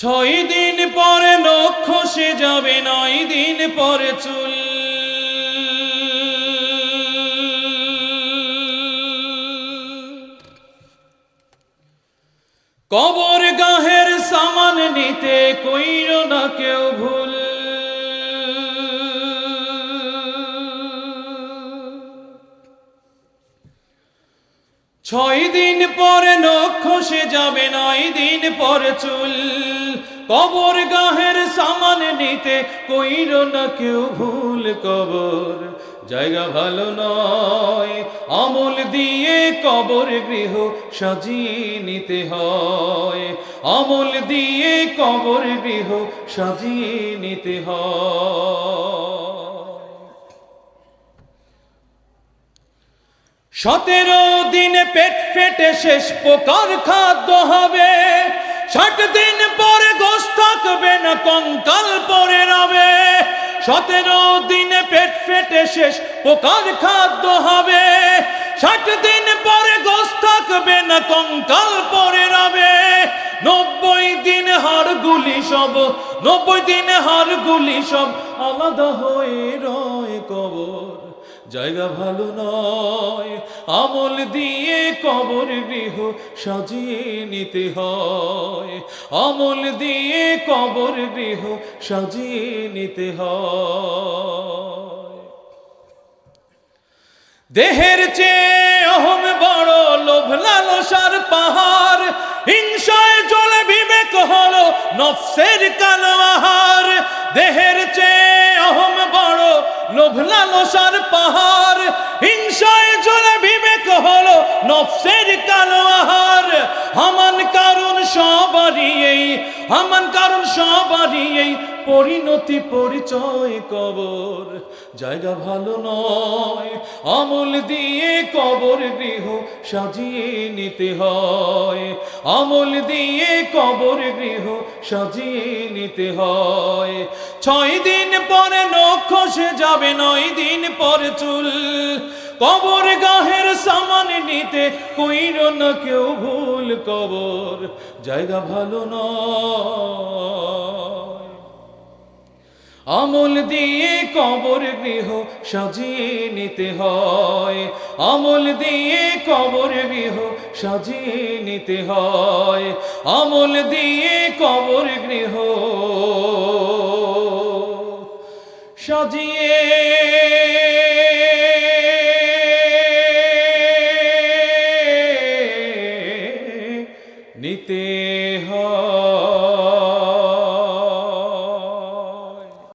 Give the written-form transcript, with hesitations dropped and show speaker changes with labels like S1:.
S1: ছয় দিন পরে নখ খসে যাবে, 9 দিন পরে চুল। কবর গাহের সামান নিতে কইরো না কেউ ভুল। ছয় দিন পরে নখ খসে যাবে, 9 দিন পরে চুল। কবর গাহের সামান নিতে কইরো না কেউ ভুল। কবর জায়গা ভালো নয়, আমল দিয়ে কবর গৃহ সাজিয়ে নিতে হয়। আমল দিয়ে কবর গৃহ সাজিয়ে নিতে হয়। 17 দিনে পেট ফেটে শেষ প্রকার খাদ্য হবে। 60 দিন পরে গোশ থাকবে না, কঙ্কাল পরে রবে। 17 দিনে পেট ফেটে শেষ প্রকার খাদ্য হবে। 60 দিন পরে গোশ থাকবে না, কঙ্কাল পরে রবে। 90 দিন হাড়গুলি সব, 90 দিন হাড়গুলি সব আলাদা হয়ে রয়। কবর জায়গা ভালো নয়, আমল দিয়ে কবর গৃহ সাজিয়ে নিতে হয়। আমল দিয়ে কবর গৃহ সাজিয়ে নিতে হয়। দেহের চেয়ে অহম বড়, লোভ লালসার পাহাড়। হিংসায় জ্বলে বিবেক হলো নফসের কালো আহার। দেহের চেয়ে অহম বড়, লোভ লালসার পাহাড়। হিংসায় জ্বলে বিবেক হলো নফসের কালো আহার। হামান কারণ সবারই এই, হামান কারণ সবারই এই পরিণতি পরিচয়। কবর জায়গা ভালো নয়, আমল দিয়ে কবর গৃহ সাজিয়ে নিতে হয়। আমল দিয়ে কবর গৃহ সাজিয়ে নিতে হয়। 6 দিন পরে নখ খসে যাবে, 9 দিন পরে চুল। কবর গাহের সামান নিতে কইরো না কেউ ভুল। কবর জায়গা ভালো নয়, আমল দিয়ে কবর গৃহ সাজিয়ে নিতে হয়। আমল দিয়ে কবর গৃহ সাজিয়ে নিতে হয়। আমল দিয়ে কবর গৃহ সাজিয়ে